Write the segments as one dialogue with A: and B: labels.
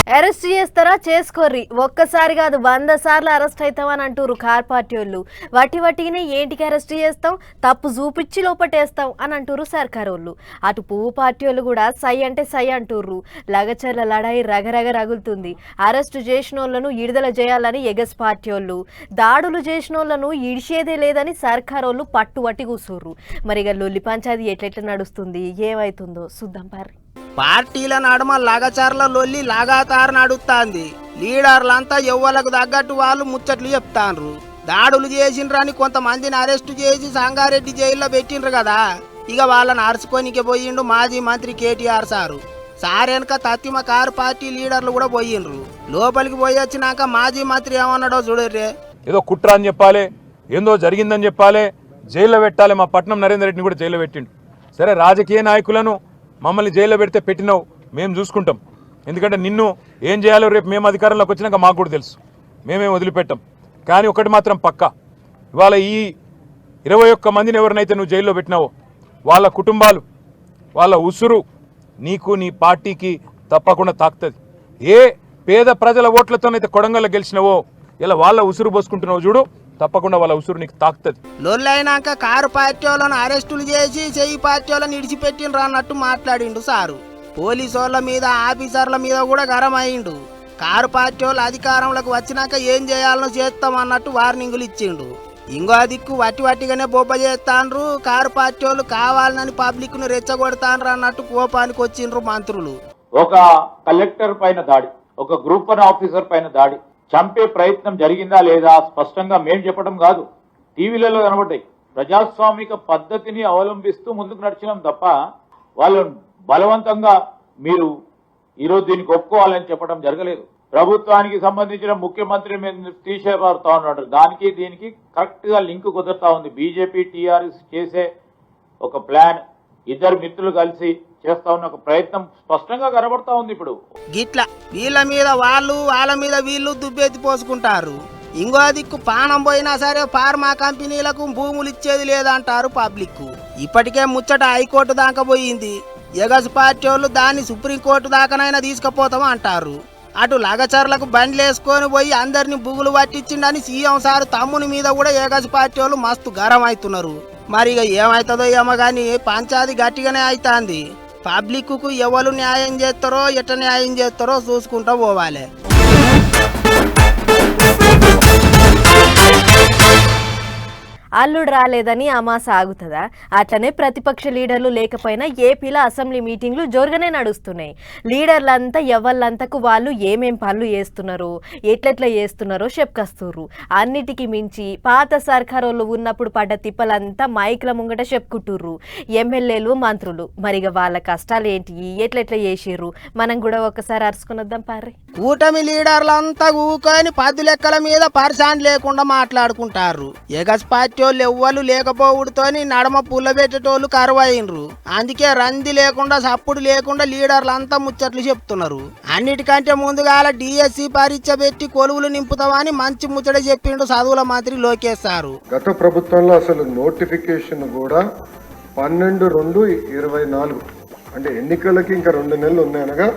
A: Arrest చేస్తారా చేసుకోర్రి, ఒక్కసారి కాదు 100 సార్లు అరెస్ట్ అవుతామని అంటారు కార్ పార్టీ వాళ్ళు. వట్టినే ఏంటికి అరెస్ట్ చేస్తాం, తప్పు చూపించి లోపటేస్తాం అని అంటారు సర్కార్ వాళ్ళు. అటు పువ్వు పార్టీ వాళ్ళు కూడా సై అంటే సై అంటుర్రు. లగచర్ల లడాయి రగరగ రగులుతుంది. అరెస్టు చేసిన వాళ్ళను విడుదల చేయాలని ఎగస్ పార్టీ వాళ్ళు, దాడులు చేసిన వాళ్ళను ఇడిచేదే లేదని సర్కార్ వాళ్ళు పట్టుబట్టి కూర్చుర్రు. మరి ఇక లొల్లి పంచాయతీ ఎట్లెట్లా నడుస్తుంది, ఏమైతుందో చూద్దాం పార్రి.
B: పార్టీల నడుమ లగచర్ల లొల్లి లగాతారు నడుస్తాంది. లీడర్లంతా ఎవ్వలకు తగ్గట్టు వాళ్ళు ముచ్చట్లు చెప్తాండ్రు. దాడులు చేసిండ్రని కొంతమందిని అరెస్టు చేసి సంగారెడ్డి జైల్లో పెట్టిండ్రు కదా, ఇక వాళ్ళని అరుచుకోనికి పోయిండు మాజీ మంత్రి కేటీఆర్ సారు. సారెనక తత్తిమ కారు పార్టీ లీడర్లు కూడా పోయిండ్రు. లోపలికి పోయి వచ్చినాక మాజీ మంత్రి ఏమన్నాడో చూడర్రే.
C: ఏదో కుట్ర అని చెప్పాలి, ఏందో జరిగిందని చెప్పాలి, జైల్లో పెట్టాలి. మా పట్నం నరేందర్ రెడ్డిని కూడా జైల్లో పెట్టిండు. సరే, రాజకీయ నాయకులను మమ్మల్ని జైల్లో పెడితే పెట్టినావు, మేము చూసుకుంటాం. ఎందుకంటే నిన్ను ఏం చేయాలో రేపు మేము అధికారంలోకి వచ్చినాక మాకు కూడా తెలుసు, మేమేం వదిలిపెట్టాం. కానీ ఒకటి మాత్రం పక్కా, ఇవాళ ఈ 21 మందిని ఎవరినైతే నువ్వు జైల్లో పెట్టినావో వాళ్ళ కుటుంబాలు, వాళ్ళ ఉసురు నీకు నీ పార్టీకి తప్పకుండా తాకుతుంది. ఏ పేద ప్రజల ఓట్లతోనైతే కొడంగల్లో గెలిచినావో ఇలా వాళ్ళ ఉసురు పోసుకుంటున్నావు చూడు, తప్పకుండా వాళ్ళ ఉసురు నీకు తాకుతుంది.
B: లొల్లైనాక కారు పార్టీ వాళ్ళను అరెస్టులు చేసి చెయ్యి పార్టీ వాళ్ళని ఇడిచిపెట్టిండ్రు అన్నట్టు మాట్లాడిండు సారు. పోలీసు వాళ్ళ మీద ఆఫీసర్ల మీద కూడా గరం అయిండు. కారు పార్టీ వాళ్ళు అధికారంలోకి వచ్చినాక ఏం చేయాలనో చేస్తాం అన్నట్టు వార్నింగులు ఇచ్చిండు. ఇంకో దిక్కు వట్టిగానే బొబ్బ చేస్తాండ్రు. కారు పార్టీ వాళ్ళు కావాలని పబ్లిక్ ను రెచ్చగొడతాండ్రు అన్నట్టు కోపానికి వచ్చిండ్రు మంత్రులు.
D: ఒక కలెక్టర్ పైన దాడి, ఒక గ్రూప్ 1 ఆఫీసర్ పైన దాడి, చంపే ప్రయత్నం జరిగిందా లేదా స్పష్టంగా మేం చెప్పడం కాదు, టీవీలలో కనబడ్డాయి. ప్రజాస్వామిక పద్ధతిని అవలంబిస్తూ ముందుకు నడిచినాం తప్ప వాళ్ళు బలవంతంగా మీరు ఈరోజు దీనికి ఒప్పుకోవాలని చెప్పడం జరగలేదు. ప్రభుత్వానికి సంబంధించిన ముఖ్యమంత్రి మీద తీసేపడతా ఉన్నాడు. దానికి దీనికి కరెక్ట్ గా లింక్ కుదురుతా ఉంది. బీజేపీ టీఆర్ఎస్ చేసే ఒక ప్లాన్, ఇద్దరు మిత్రులు కలిసి చేస్తా ఉన్న ఒక ప్రయత్నం స్పష్టంగా కనబడతా ఉంది. ఇప్పుడు
B: గిట్లా వీళ్ళ మీద వాళ్ళు, వాళ్ళ మీద వీళ్ళు దుబ్బెత్తి పోసుకుంటారు. ఇంకో దిక్కు పానం పోయినా సరే ఫార్మా కంపెనీలకు భూములు ఇచ్చేది లేదంటారు పబ్లిక్. ఇప్పటికే ముచ్చట హైకోర్టు దాకా పోయింది. ఎగస్ పార్టీ వాళ్ళు దాన్ని సుప్రీంకోర్టు దాకానైనా తీసుకుపోతాం అంటారు. అటు లగచర్లకు బండ్లేసుకొని పోయి అందరిని బుగులు పట్టించిండని సీఎం సార్ తమ్ముని మీద కూడా ఎగస్ పార్టీ వాళ్ళు మస్తు గరం అవుతున్నారు. మరి ఇక ఏమవుతుందో ఏమో కానీ పంచాయతీ గట్టిగానే అవుతుంది. పబ్లిక్ కు ఎవరు న్యాయం చేస్తారో ఎట్ట న్యాయం చేస్తారో చూసుకుంటూ పోవాలి.
A: అల్లుడు రాలేదని అమాస ఆగుతుందా? అట్లనే ప్రతిపక్ష లీడర్లు లేకపోయినా ఏపీలో అసెంబ్లీ మీటింగ్లు జోరుగానే నడుస్తున్నాయి. లీడర్లంతా ఎవళ్ళంతకు వాళ్ళు ఏమేం పనులు చేస్తున్నారో, ఎట్లెట్లా చేస్తున్నారో చెప్పుకొస్తుర్రు. అన్నిటికీ మించి పాత సర్కారోళ్ళు ఉన్నప్పుడు పడ్డ తిప్పలంతా మైక్ల ముంగట చెప్పుకుంటుర్రు ఎమ్మెల్యేలు, మంత్రులు. మరిగా వాళ్ళ కష్టాలు ఏంటి, ఎట్లెట్లా చేసిర్రు, మనం కూడా ఒకసారి అరుచుకునొద్దాం పార్రి.
B: కూటమి లీడర్లంతా ఊకొని 10 లెక్కల మీద పరిశాన్ లేకుండా మాట్లాడుకుంటారు. ఎగస్ పార్టీ వాళ్ళు ఎవ్వరు లేకపోవడంతోని నడమ పుల్ల పెట్టేటోళ్ళు కరువైనరు. అందుకే రంది లేకుండా సప్పుడు లేకుండా లీడర్లంతా ముచ్చట్లు చెప్తున్నారు. అన్నిటికంటే ముందుగాల డిఎస్సి పరీక్ష పెట్టి కొలువులు నింపుతామని మంచి ముచ్చట చెప్పిండు చదువుల మంత్రి లోకేష్ సారు.
E: గత ప్రభుత్వంలో అసలు నోటిఫికేషన్ కూడా 12/2/24 అంటే ఎన్నికలకి ఇంకా 2 నెలలు ఉన్నాయనగా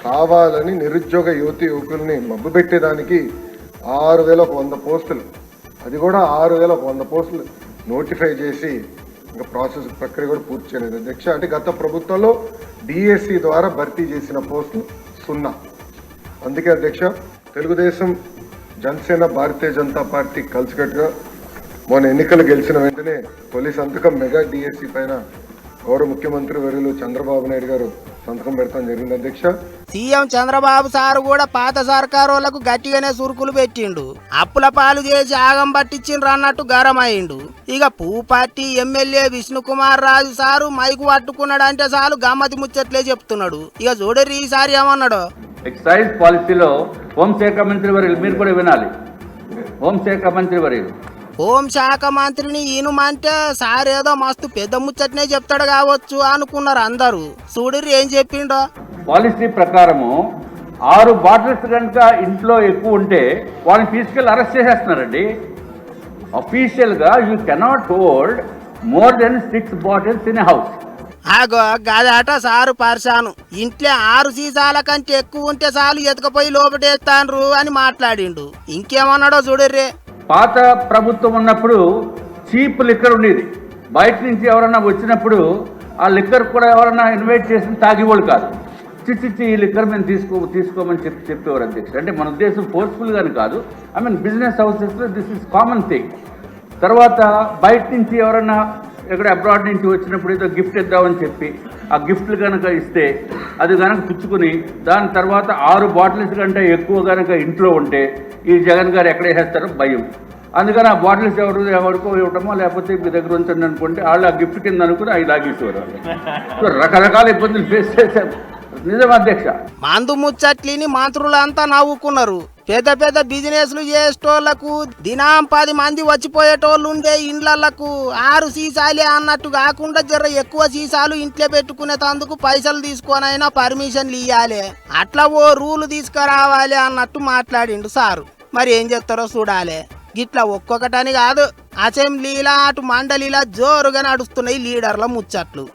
E: కావాలని నిరుద్యోగ యువకుల్ని మబ్బు పెట్టేదానికి 6,100 పోస్టులు, అది కూడా 6,100 పోస్టులు నోటిఫై చేసి ఇంకా ప్రాసెస్ ప్రక్రియ కూడా పూర్తి చేయలేదు అధ్యక్ష. అంటే గత ప్రభుత్వంలో డిఎస్సి ద్వారా భర్తీ చేసిన పోస్టులు 0. అందుకే అధ్యక్ష, తెలుగుదేశం, జనసేన, భారతీయ జనతా పార్టీ కలిసికట్టుగా మొన్న ఎన్నికలు గెలిచిన వెంటనే తొలి సంతకం మెగా డిఎస్సి పైన గౌరవ ముఖ్యమంత్రి వర్యులు చంద్రబాబు నాయుడు గారు సంతకం పెడతాం జరిగింది అధ్యక్ష.
B: సీఎం చంద్రబాబు సారు కూడా పాత సర్కారోళ్లకు గట్టిగానే సురుకులు పెట్టిండు. అప్పుల పాలు చేసి ఆగం పట్టించిండ్రు అన్నట్టు గరమైండు. ఇక పువ్వు party MLA Vishnukumar Raju sir mic పట్టుకున్నాడంటే చాలు గమ్మతి ముచ్చట్లే చెప్తున్నాడు. ఇక చూడరి ఈసారి ఏమన్నాడు.
F: ఎక్సైజ్ పాలసీలో హోంశాఖ మంత్రి వర్యులు మీరు కూడా వినాలి. హోంశాఖ మంత్రి వర్యులు,
B: హోంశాఖ మంత్రిని ఈనుమంటే సార్ ఏదో మస్తు పెద్ద ముచ్చట్నే చెప్తాడు కావచ్చు అనుకున్నారు అందరూ. చూడరి ఏం చెప్పిండో.
F: పాలసీ ప్రకారము 6 బాటిల్స్ కనుక ఇంట్లో ఎక్కువ ఉంటే వాళ్ళని తీసుకెళ్ళి అరెస్ట్ చేసేస్తున్నారండి. అఫీషియల్గా you cannot hold more than 6 bottles in house.
B: ఆగో గదాట సారు పర్సాను ఇంట్లో 6 సీసాల కంటే ఎక్కువ ఉంటే చాలు ఎతకపోయి లోపటేస్తాన్రు అని మాట్లాడిండు. ఇంకేమన్నాడో చూడర్రే.
F: పాత ప్రభుత్వం ఉన్నప్పుడు చీప్ లిక్కర్ ఉండేది. బయట నుంచి ఎవరన్నా వచ్చినప్పుడు ఆ లిక్కర్ కూడా ఎవరన్నా ఇన్వైట్ చేసి తాగేవాళ్ళు కాదు. చిచ్చి ఈ లిక్కర్ మేము తీసుకోమని చెప్పేవారు అధ్యక్షుడు. అంటే మన ఉద్దేశం ఫోర్స్ఫుల్గాని కాదు. ఐ మీన్ బిజినెస్ హౌసెస్లో దిస్ ఇస్ కామన్ థింగ్. తర్వాత బయట నుంచి ఎవరన్నా ఎక్కడ అబ్రాడ్ నుంచి వచ్చినప్పుడు ఏదో గిఫ్ట్ ఇద్దామని చెప్పి ఆ గిఫ్ట్లు కనుక ఇస్తే అది కనుక పుచ్చుకుని దాని తర్వాత 6 బాటిల్స్ కంటే ఎక్కువ కనుక ఇంట్లో ఉంటే ఈ జగన్ గారు ఎక్కడ వేసేస్తారో భయం. అందుకని ఆ బాటిల్స్ ఎవరికో ఇవ్వటమో లేకపోతే మీ దగ్గర ఉంచండి అనుకుంటే వాళ్ళు ఆ గిఫ్ట్ కింద అనుకుని అవి లాగేసేవారు. వాళ్ళు రకరకాల ఇబ్బందులు ఫేస్ చేశారు. నిజం అధ్యక్ష.
B: మందు ముచ్చట్లిని మంత్రులంతా నవ్వుకున్నారు. పెద్ద పెద్ద బిజినెస్లు చేసేటోళ్లకు దినం 10 మంది వచ్చిపోయేటోళ్ళు ఉండే ఇండ్లకు 6 సీసాలే అన్నట్టు కాకుండా జర ఎక్కువ సీసాలు ఇంట్లో పెట్టుకునేందుకు పైసలు తీసుకొనైనా పర్మిషన్లు ఇవ్వాలి, అట్లా ఓ రూలు తీసుకురావాలి అన్నట్టు మాట్లాడిండు సారు. మరి ఏం చేస్తారో చూడాలి. గిట్లా ఒక్కొక్కటని కాదు, అసెంబ్లీలా అటు మండలిలా జోరుగా నడుస్తున్నాయి లీడర్ల ముచ్చట్లు.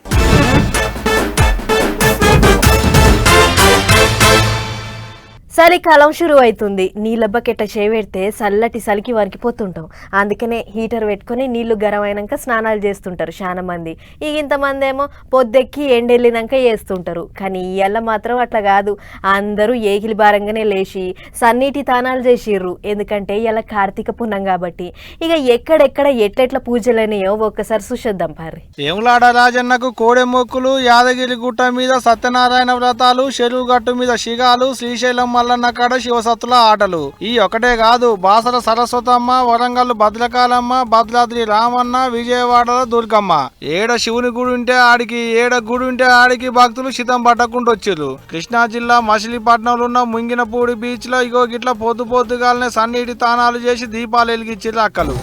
A: చలికాలం షురు అవుతుంది. నీళ్ళ బకెట్ట చేపెడితే చల్లటి చలికి వణికిపోతుంటాం. అందుకనే హీటర్ పెట్టుకొని నీళ్లు గరం అయినాక స్నానాలు చేస్తుంటారు చాలా మంది. ఇంతమంది ఏమో పొద్దెక్కి ఎండెళ్ళినాక చేస్తుంటారు. కానీ ఇవాళ మాత్రం అట్లా కాదు. అందరూ ఏకిలి భారంగానే లేచి సన్నీటి తానాలు చేసిర్రు. ఎందుకంటే ఇలా కార్తీక పుణ్యం కాబట్టి. ఇక ఎక్కడెక్కడ ఎట్లెట్ల పూజలైనాయో ఒక్కసారి చూసేద్దాం పారి.
G: వేములాడ రాజన్నకు కోడె మొక్కులు, యాదగిరి గుట్ట మీద సత్యనారాయణ వ్రతాలు, చెరువు గట్టు మీద శిగాలు, శ్రీశైలం మల్లన్న కాడ శివసత్తుల ఆటలు. ఈ ఒకటే కాదు, బాసర సరస్వతమ్మ, వరంగల్ భద్రకాళమ్మ, భద్రాద్రి రామన్న, విజయవాడలో దుర్గమ్మ. ఏడ శివుని గుడి ఉంటే ఆడికి, ఏడ గుడి ఉంటే ఆడికి భక్తులు శితం పట్టకుండా వచ్చారు. కృష్ణా జిల్లా మచిలీపట్నంలో ఉన్న ముంగినపూడి బీచ్ లో ఇగో గిట్ల పొద్దుగాలనే సన్నీటి తానాలు చేసి దీపాలు వెలిగించారు అక్కలు.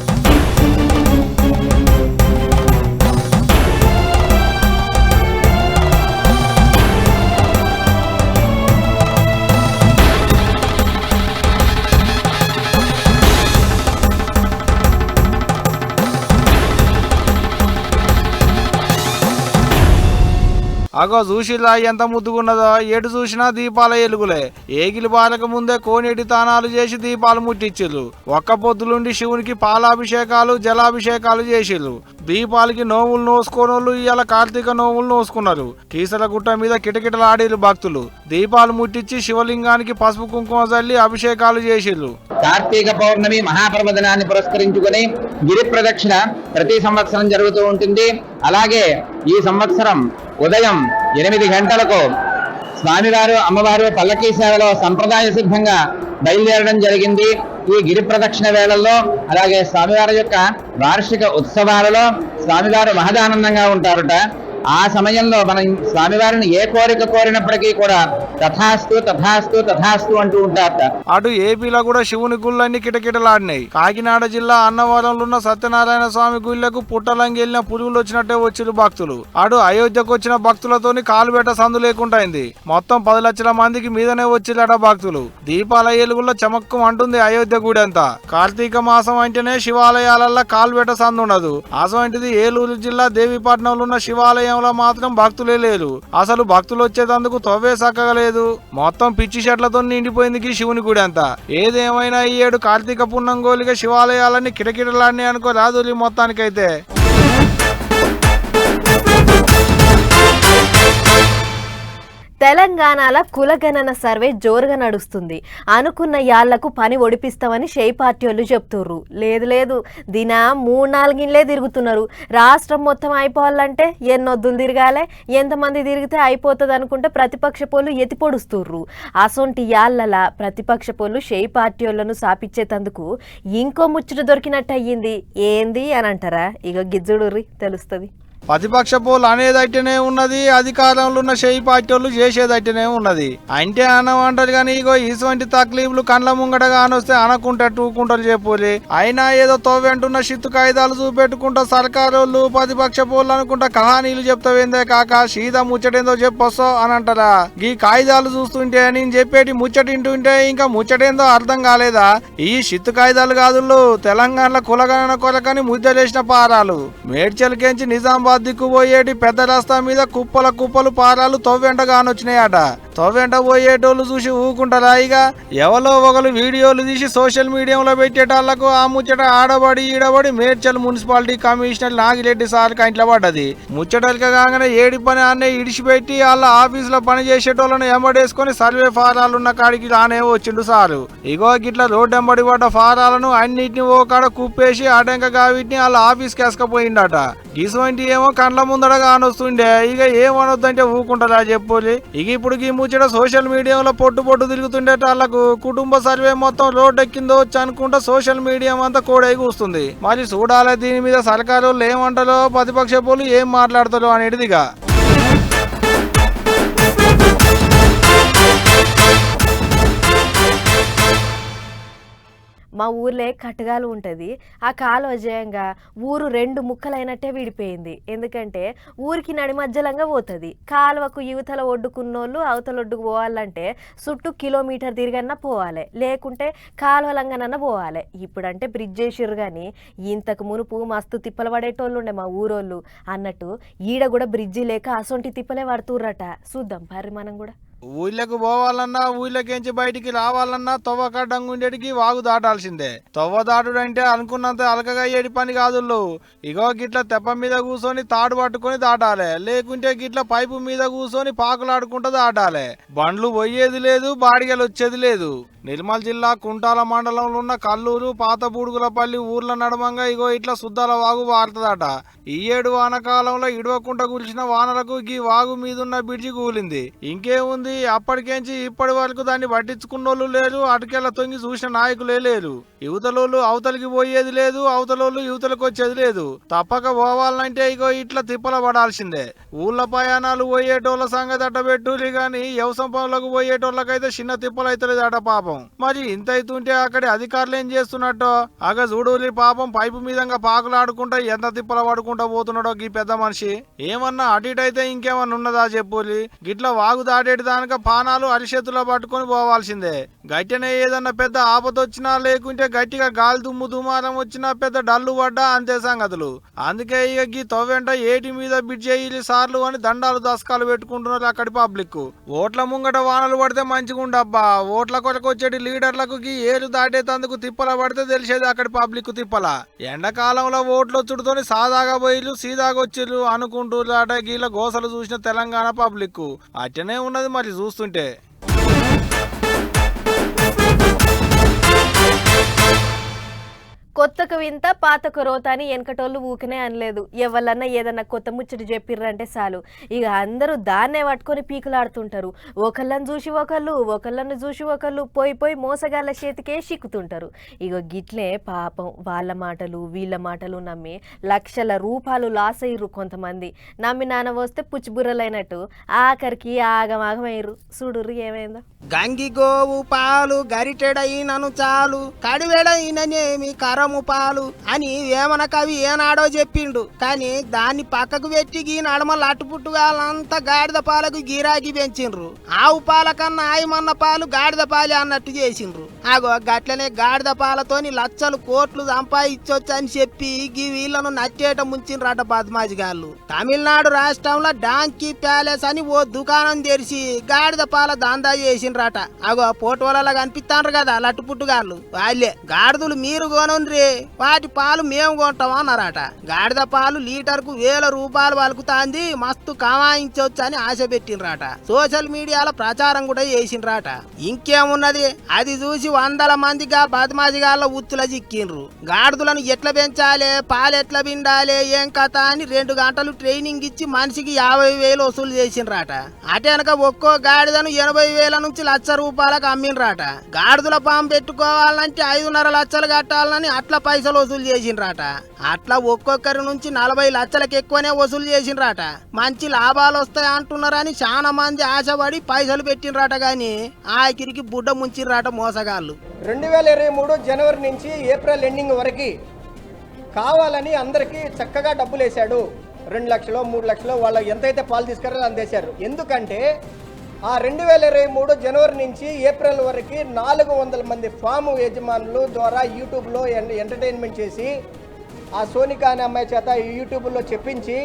G: అగో చూసిలా ఎంత ముద్దుగున్నదో, ఎటు చూసినా దీపాల ఎలుగులే. ఏగిలి బాలకు ముందే కోనేటి తానాలు చేసి దీపాలు ముట్టించిర్రు. ఒక్క పొద్దులుండి శివునికి పాలాభిషేకాలు, జలాభిషేకాలు చేసిర్రు. దీపాలకి నోములు నోసుకోనోళ్ళు ఇవాళ కార్తీక నోములు నోసుకున్నారు. కీసర గుట్ట మీద కిటకిటలాడిరు భక్తులు. దీపాలు ముట్టించి శివలింగానికి పసుపు కుంకుమ చల్లి అభిషేకాలు చేసిర్రు.
H: కార్తీక పౌర్ణమి మహాపర్వదినాన్ని పురస్కరించుకుని గిరి ప్రదక్షిణ ప్రతి సంవత్సరం జరుగుతూ ఉంటుంది. అలాగే ఈ సంవత్సరం ఉదయం 8 గంటలకు స్వామివారు అమ్మవారు పల్లకీ సేవలో సంప్రదాయ సిద్ధంగా బయలుదేరడం జరిగింది. ఈ గిరి ప్రదక్షిణ వేళల్లో అలాగే స్వామివారి యొక్క వార్షిక ఉత్సవాలలో స్వామివారు మహదానందంగా ఉంటారట. ఆ సమయంలో మనం స్వామివారిని ఏ కోరిక కోరినప్పటికీ కూడా తథాస్తు తథాస్తు తథాస్తు అంటూ ఉంటారట.
G: అటు ఏపీలో కూడా శివుని గుళ్ళన్నీ కిటకిటలాడినాయి. కాకినాడ జిల్లా అన్నవరంలో ఉన్న సత్యనారాయణ స్వామి గుళ్ళకు పుట్టలంగి వెళ్ళిన పురుగులు వచ్చినట్టే వచ్చిరు భక్తులు. అటు అయోధ్యకు వచ్చిన భక్తులతోని కాలు పెట్ట సందు లేకుండా అయింది. మొత్తం 10 లక్షల మందికి మీదనే వచ్చిరట భక్తులు. దీపాల ఏలుగుల్లో చమక్కం అంటుంది అయోధ్య గుడి అంతా. కార్తీక మాసం అంటేనే శివాలయాలల్లో కాలు పెట్ట సందు ఉండదు. అసోంటిది ఏలూరు జిల్లా దేవీపట్నంలో ఉన్న శివాలయం మాత్రం భక్తులే లేరు. అసలు భక్తులు వచ్చేటందుకు తవ్వే సక్కగలేదు. మొత్తం పిచ్చి చెట్లతో నిండిపోయింది శివుని గుడి అంతా. ఏదేమైనా ఈ ఏడు కార్తీక పుణ్యం గోలిగా శివాలయాలన్నీ కిటకిటలాడిని అనుకో రాదులి మొత్తానికైతే.
A: తెలంగాణలో కులగణన సర్వే జోరుగా నడుస్తుంది. అనుకున్న యాళ్లకు పని ఒడిపిస్తామని షేయ్ పార్టీ వాళ్ళు చెప్తుర్రు. లేదు దిన 3-4 ఇండ్లే తిరుగుతున్నారు. రాష్ట్రం మొత్తం అయిపోవాలంటే ఎన్నొద్దులు తిరగాలి, ఎంతమంది తిరిగితే అయిపోతుంది అనుకుంటే ప్రతిపక్ష పోళ్ళు ఎత్తి పొడుస్తుర్రు. అసొంటి యాళ్లలా ప్రతిపక్ష పోళ్ళు షేయ్ పార్టీ వాళ్ళను సాపిచ్చేతందుకు ఇంకో ముచ్చట దొరికినట్టు అయ్యింది. ఏంది అని అంటారా? ఇక గిజ్జుడుర్రి తెలుస్తుంది.
G: ప్రతిపక్ష పోలు అనేదైతేనే ఉన్నది, అధికారంలో ఉన్న షేయ్ పార్టీలు చేసేదైతేనే ఉన్నది. అంటే అనమంటారు కానీ ఇగో ఇటువంటి తక్లీఫ్లు కండ్ల ముంగటగా అనొస్తే అనకుంటే టూకుంటారు చెప్పులే. అయినా ఏదో తోవెంటున్న షిత్తు కాయిదాలు చూపెట్టుకుంటా సర్కారోళ్ళు ప్రతిపక్ష పోలు అనుకుంటా కహానీలు చెప్తావేందే కాక సీదా ముచ్చటేందో చెప్పొస్తో అని అంటారా? ఈ కాయిదాలు చూస్తుంటే నేను చెప్పేటి ముచ్చటింటుంటే ఇంకా ముచ్చటేందో అర్థం కాలేదా? ఈ షిత్తు కాయిదాలు కాదు తెలంగాణలో కులగణన కొరకని ముద్దలేసిన పారాలు. మేడ్చల్కేంచి నిజామాబాద్ హైదరాబాద్ దిక్కు పోయేటి పెద్ద రస్తా మీద కుప్పలు పారాలు తవ్వెంటగానొచ్చినాయట. తవ్వెంట పోయేటోళ్ళు చూసి ఊకుంటారా? ఇక ఎవరో ఒకరు వీడియోలు తీసి సోషల్ మీడియాలో పెట్టేటాళ్లకు ఆ ముచ్చట ఆడబడి ఈడబడి Medchal municipality commissioner Nagireddy sir కంట్లో పడ్డది. ముచ్చటలక కాగానే ఏడి పని అన్నే ఇడిచిపెట్టి వాళ్ళ ఆఫీసులో పని చేసేటోళ్ళను ఎంబడేసుకొని సర్వే ఫారాలున్న కాడికి రానే వచ్చిండు సారు. ఇగో గిట్ల రోడ్డు ఎంబడి పడ్డ ఫారాలను అన్నిటిని ఓ కాడ కుప్పేసి అటెంకగా వీటిని వాళ్ళ ఆఫీస్కి వేసుకపోయిండట. ఇటువంటి ఏమో కండ్ల ముందర కానొస్తుండే. ఇక ఏమనొద్దంటే ఊకుంటారా చెప్పులి. ఇక ఇప్పుడు ఈ ముచ్చట సోషల్ మీడియాలో పొట్టు తిరుగుతుండేట వాళ్ళకు కుటుంబ సర్వే మొత్తం రోడ్డు ఎక్కిందో వచ్చి అనుకుంటా సోషల్ మీడియా అంతా కోడై కూస్తుంది. మరి చూడాలి దీని మీద సర్కారు ఏమంటారో ప్రతిపక్ష పోలు ఏం మాట్లాడతారో అనేటిదిగా.
A: మా ఊర్లే కట్టగాలు ఉంటుంది. ఆ కాలువ జయంగా ఊరు 2 ముక్కలైనట్టే విడిపోయింది. ఎందుకంటే ఊరికి నడిమధ్యలంగా పోతుంది. కాలువకు యువతల ఒడ్డుకున్నోళ్ళు అవతల ఒడ్డుకు పోవాలంటే చుట్టూ కిలోమీటర్ తిరిగన్నా పోవాలి, లేకుంటే కాలువలంగానన్నా పోవాలి. ఇప్పుడంటే బ్రిడ్జ్ వేసిర్రు కానీ ఇంతకు మునుపు మస్తు తిప్పలు పడేటోళ్ళు ఉండే మా ఊరోళ్ళు అన్నట్టు. ఈడ కూడా బ్రిడ్జి లేక అసొంటి తిప్పలే పడుతుర్రట. చూద్దాం పర్రి మనం కూడా.
G: ఊళ్ళకి పోవాలన్నా ఊళ్ళకేంచి బయటికి రావాలన్నా తొవ్వ కడ్డంగుండేటికి వాగు దాటాల్సిందే. తొవ్వ దాటుడు అంటే అనుకున్నంత అలకగా ఏడి పని కాదు. ఇగో గిట్ల తెప్ప మీద కూర్చొని తాడు పట్టుకొని దాటాలి, లేకుంటే గిట్ల పైపు మీద కూర్చొని పాకులాడుకుంటూ దాటాలి. బండ్లు పోయేది లేదు, బాడిగలు వచ్చేది లేదు. నిర్మల్ జిల్లా కుంటాల మండలంలో ఉన్న కల్లూరు పాత బూడుగులపల్లి ఊర్ల నడమంగా ఇగో ఇట్లా సుద్దాల వాగు వారుతుందట. ఈ ఏడు వానకాలంలో ఇడవకుండా కురిసిన వానలకు ఈ వాగు మీదున్న బ్రిడ్జి కూలింది. ఇంకేముంది, అప్పటికేంచి ఇప్పటి వరకు దాన్ని పట్టించుకున్నోళ్ళు లేరు, అటుకెళ్ళ తొంగి చూసిన నాయకులే లేరు. యువతలోళ్ళు అవతలికి పోయేది లేదు, అవతలోళ్ళు యువతలకు వచ్చేది లేదు. తప్పక పోవాలంటే ఇగో ఇట్లా తిప్పల పడాల్సిందే. ఊళ్ళ ప్రయాణాలు పోయేటోళ్ళ సంగతి అట్టబెట్టులి గాని వ్యవసాయ పనులకు పోయేటోళ్ళకైతే చిన్న తిప్పలు అవుతలేదట పాపం. మరి ఇంత అవుతుంటే అక్కడి అధికారులు ఏం చేస్తున్నట్టో అగ చూడులి పాపం. పైపు మీదంగా పాకులాడుకుంటా ఎంత తిప్పల పడుకుంటా పోతున్నాడో ఈ పెద్ద మనిషి. ఏమన్నా అటు ఇటు అయితే ఇంకేమన్నా ఉన్నదా చెప్పులి. గిట్ల వాగు దాటేటి దానిక పానాలు అరిచేతుల్లో పట్టుకొని పోవాల్సిందే. గట్టినే ఏదన్నా పెద్ద ఆపదొచ్చినా, లేకుంటే గట్టిగా గాలి దుమారం వచ్చినా, పెద్ద డల్లు పడ్డా అంతే సంగతులు. అందుకే ఇక గీ తవ్వెంట ఏటి మీద బ్రిడ్జ్ అయ్యి సార్లు అని దండాలు దస్కాలు పెట్టుకుంటున్నారు అక్కడి పబ్లిక్. ఓట్ల ముంగట వానలు పడితే మంచిగుండబ్బా. ఓట్ల కొరకు వచ్చేటి లీడర్లకు ఏరు దాటేతందుకు తిప్పల పడితే తెలిసేది అక్కడి పబ్లిక్ తిప్పల. ఎండాకాలంలో ఓట్లు వచ్చుడుతోని సాదాగా పోయిలు సీదాగా వచ్చిర్రు అనుకుంటున్నారట గీల గోసలు చూసిన తెలంగాణ పబ్లిక్. అట్టనే ఉన్నది మరి చూస్తుంటే.
A: కొత్తకు వింత పాతకు రోత అని వెనకటోళ్ళు ఊకనే అనలేదు. ఎవరన్నా ఏదన్నా కొత్త ముచ్చట చెప్పిర్రంటే చాలు ఇక అందరూ దాన్నే పట్టుకొని పీకులాడుతుంటారు. ఒకళ్ళని చూసి ఒకళ్ళని చూసి ఒకళ్ళు పోయి మోసగాళ్ళ చేతికే సిక్కుతుంటారు. ఇక గిట్లే పాపం వాళ్ళ మాటలు వీళ్ళ మాటలు నమ్మి లక్షల రూపాయలు లాస్ అయ్యారు కొంతమంది. నమ్మి నాన్న వస్తే పుచ్చిబుర్రలైనట్టు ఆఖరికి ఆగమాగమయ్యారు. చూడుర్రు ఏమైందో.
B: గంగి గోవు పాలు గరిటెడైనను చాలు, కడివెడైననేమి కరము పాలు అని వేమన కవి ఏనాడో చెప్పిండు. కానీ దాన్ని పక్కకు పెట్టి గీ నడమలు అట్టుపుట్టుగాలంతా గాడిద పాలకు గిరాకీ పెంచిండ్రు. ఆవు పాల కన్నా ఆయమన్న పాలు గాడిద పాలి అన్నట్టు చేసిండ్రు. అగో గట్లనే గాడిద పాలతోని లక్షలు కోట్లు సంపాదించొచ్చు అని చెప్పి గీ వీళ్ళను నట్టేట ముంచిండ్రట బద్మాజిగాళ్ళు. తమిళనాడు రాష్ట్రంలో డాంకీ ప్యాలెస్ అని ఓ దుకాణం తెరిచి గాడిద పాల దందా చేసిండ్రట. అగో పోటోలలో కనిపిస్తాండ్రు కదా లట్టుపుట్టుగాళ్ళు, వాళ్ళే గాడిదలు మీరు కొనుండ్రి, వాటి పాలు మేము కొంటాం అన్నారట. గాడిద పాలు లీటర్కు 1000 రూపాయలు పలుకుతాంది, మస్తు కమాయించవచ్చు అని ఆశ పెట్టిండ్రట. సోషల్ మీడియాలో ప్రచారం కూడా చేసిండ్రట. ఇంకేమున్నది, అది చూసి 100 మందిగా బద్మాజిగాళ్ళ ఉత్తుల చిక్కిండ్రు. గాడిదలను ఎట్లా పెంచాలి, పాలు ఎట్లా పిండాలి, ఏం కథ అని 2 గంటలు ట్రైనింగ్ ఇచ్చి మనిషికి 50,000 వసూలు చేసిండ్రట. అటెనక ఒక్కో గాడిదను 80,000 నుంచి 1,00,000 రూపాయలకు అమ్మిండ్రట. గాడిదల పాము పెట్టుకోవాలంటే 5.5 లక్షలు కట్టాలని అట్లా పైసలు వసూలు చేసిండ్రట. అట్లా ఒక్కొక్కరి నుంచి 40 లక్షలకు ఎక్కువనే వసూలు చేసిండ్రట. మంచి లాభాలు వస్తాయి అంటున్నారని చాలా మంది ఆశపడి పైసలు పెట్టిండ్రట. గాని ఆఖరికి బుడ్డ ముంచిర్రట మోసగాళ్ళు.
I: 2023 జనవరి నుంచి ఏప్రిల్ ఎండింగ్ వరకు కావాలని అందరికీ చక్కగా డబ్బులు వేశాడు. 2 లక్షలు 3 లక్షలు వాళ్ళు ఎంతైతే పాలు తీసుకురాలో అందేశారు. ఎందుకంటే ఆ 2023 జనవరి నుంచి ఏప్రిల్ వరకు 400 మంది ఫామ్ యజమానులు ద్వారా యూట్యూబ్లో ఎంటర్టైన్మెంట్ చేసి ఆ సోనికా అనే అమ్మాయి చేత యూట్యూబ్లో చెప్పించి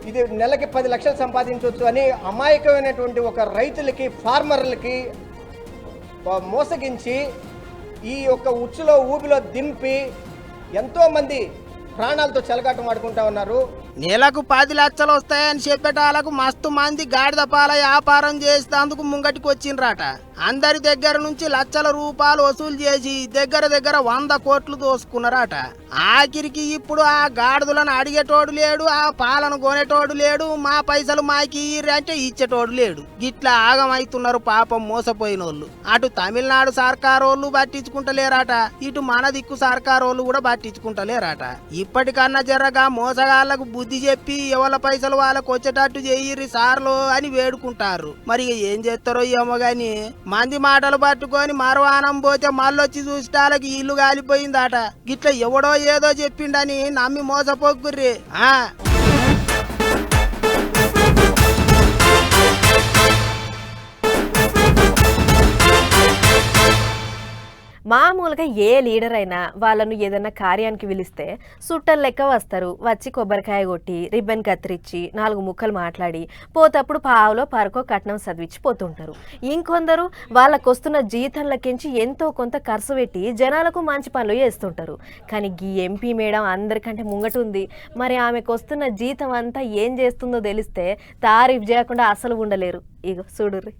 I: ఇది నెలకి 10 లక్షలు సంపాదించవచ్చు అని అమాయకమైనటువంటి ఒక రైతులకి, ఫార్మర్లకి మోసగించి ఈ యొక్క ఉచ్చులో ఊబిలో దింపి ఎంతోమంది ప్రాణాలతో చెలగాటం ఆడుకుంటా ఉన్నారు.
B: నెలకు 10 లక్షలు వస్తాయని చెప్పేటాలకు మస్తు మంది గాడిద పాల వ్యాపారం చేసేందుకు ముంగటికి వచ్చిండ్రట. అందరి దగ్గర నుంచి లక్షల రూపాయలు వసూలు చేసి దగ్గర 100 కోట్లు దోసుకున్నారట. ఆఖరికి ఇప్పుడు ఆ గాడిదలను అడిగేటోడు లేడు, ఆ పాలను కొనేటోడు లేడు, మా పైసలు మాకి అంటే ఇచ్చేటోడు లేడు. గిట్లా ఆగమైతున్నారు పాపం మోసపోయినోళ్ళు. అటు తమిళనాడు సర్కారోళ్ళు పట్టించుకుంటలేరట, ఇటు మన దిక్కు సర్కారోళ్ళు కూడా పట్టించుకుంటలేరట. ఇప్పటికన్నా జరగా మోసగాళ్లకు బుద్ధి చెప్పి ఎవరి పైసలు వాళ్ళకు వచ్చేటట్టు చెయ్యిర్రి సార్లు అని వేడుకుంటారు. మరి ఏం చేస్తారో ఏమో గాని మంది మాటలు పట్టుకొని మరవానం పోతే మళ్ళొచ్చి చూసేటాలకి ఇల్లు కాలిపోయిందట. గిట్ల ఎవడో ఏదో చెప్పిండని నమ్మి మోసపోకుర్రి.
A: మామూలుగా ఏ లీడర్ అయినా వాళ్ళను ఏదైనా కార్యానికి పిలిస్తే సుట్టలు లెక్క వస్తారు. వచ్చి కొబ్బరికాయ కొట్టి రిబ్బన్ కత్తిరించి 4 ముక్కలు మాట్లాడి పోతప్పుడు పావులో పరకో కట్నం చదివించి పోతుంటారు. ఇంకొందరు వాళ్ళకు వస్తున్న జీతంలకించి ఎంతో కొంత ఖర్చు పెట్టి జనాలకు మంచి పనులు చేస్తుంటారు. కానీ ఈ ఎంపీ మేడం అందరికంటే ముంగటుంది. మరి ఆమెకు వస్తున్న జీతం అంతా ఏం చేస్తుందో తెలిస్తే తారీఫ్ చేయకుండా అసలు ఉండలేరు. ఇగో చూడుర్రి.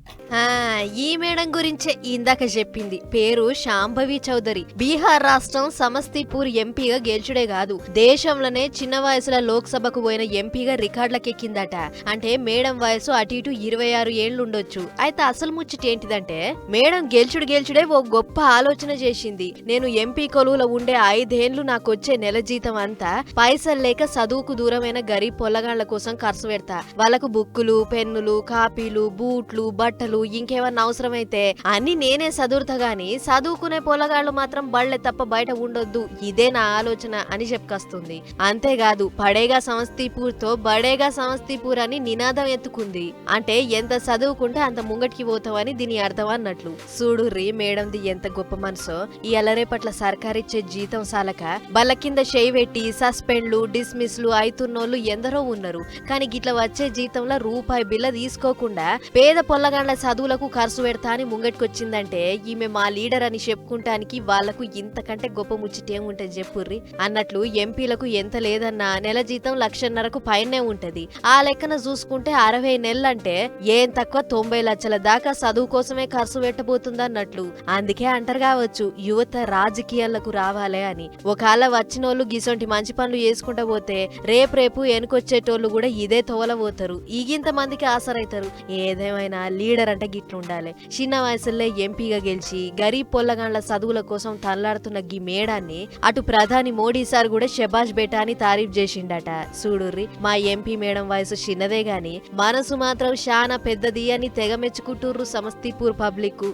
A: ఈ మేడం గురించే ఇందాక చెప్పింది. పేరు శాంభవి చౌదరి. బీహార్ రాష్ట్రం సమస్తీపూర్ ఎంపీగా గెలుచుడే కాదు, దేశంలోనే చిన్న వయసులో లోక్సభకు పోయిన ఎంపీగా రికార్డులకెక్కిందట. అంటే మేడం వయసు అటు ఇటు 26 ఏళ్లు ఉండొచ్చు. అయితే అసలు ముచ్చట ఏంటిదంటే మేడం గెలుచుడే ఓ గొప్ప ఆలోచన చేసింది. నేను ఎంపీ కొలువులో ఉండే 5 ఏళ్లు నాకు వచ్చే నెల జీతం అంతా పైసలు లేక చదువుకు దూరమైన గరీబ్ పొల్లగాళ్ల కోసం ఖర్చు పెడతా. వాళ్ళకు బుక్కులు, పెన్నులు, కాపీలు, బూట్లు, బట్టలు ఇంకేమన్నా అవసరమైతే అన్ని నేనే చదువుతా గాని చదువుకునే పొలగాళ్లు మాత్రం బళ్ళే తప్ప బయట ఉండొద్దు. ఇదే నా ఆలోచన అని చెప్పుకొస్తుంది. అంతేకాదు పడేగా సమస్తీపూర్ తో బడేగా సమస్తీపూర్ అని నినాదం ఎత్తుకుంది. అంటే ఎంత చదువుకుంటే అంత ముంగటికి పోతావని దీని అర్థం అన్నట్లు. చూడుర్రి మేడంది ఎంత గొప్ప మనసో. ఈ అలరేపట్ల సర్కారిచ్చే జీతం సాలక బల్ల కింద చేయి పెట్టి సస్పెండ్లు, డిస్మిస్లు అయితున్నోళ్ళు ఎందరో ఉన్నారు. కానీ గిట్ల వచ్చే జీతంలో రూపాయి బిల్ల తీసుకోకుండా పేద పొల్లగాళ్ల చదువులకు ఖర్చు పెడతా అని ముంగటికొచ్చిందంటే ఈమె మా లీడర్ అని చెప్పుకుంటానికి వాళ్లకు ఇంతకంటే గొప్ప ముచ్చటేముంటది చెప్పుర్రి. అన్నట్లు ఎంపీలకు ఎంత లేదన్నా నెల జీతం 1,50,000కు పైనే ఉంటది. ఆ లెక్కన చూసుకుంటే 60 నెలలంటే ఏం తక్కువ 90 లక్షల దాకా చదువు కోసమే ఖర్చు పెట్టబోతుందన్నట్లు. అందుకే అంటారు కావచ్చు యువత రాజకీయాలకు రావాలే అని. ఒకవేళ వచ్చినోళ్ళు గిసొంటి మంచి పనులు చేసుకుంటా పోతే రేపు వెనుకొచ్చేటోళ్ళు కూడా ఇదే తోలబోతారు. ఈగింత మందికి ఆసరైతారు. ఏదేమైనా లీడర్ అంటే గిట్లుండాలి. చిన్న వయసులో ఎంపీగా గెలిచి గరీబ్ పొల్లగాళ్ల చదువుల కోసం తల్లాడుతున్న గీ మేడాన్ని అటు ప్రధాని మోడీ సార్ కూడా శబాష్ బేటా అని తారీఫ్ చేసిండట. చూడుర్రి మా ఎంపీ మేడం వయసు చిన్నదే గాని మనసు మాత్రం శానా పెద్దది అని తెగ మెచ్చుకుంటుర్రు సమస్తీపూర్ పబ్లిక్.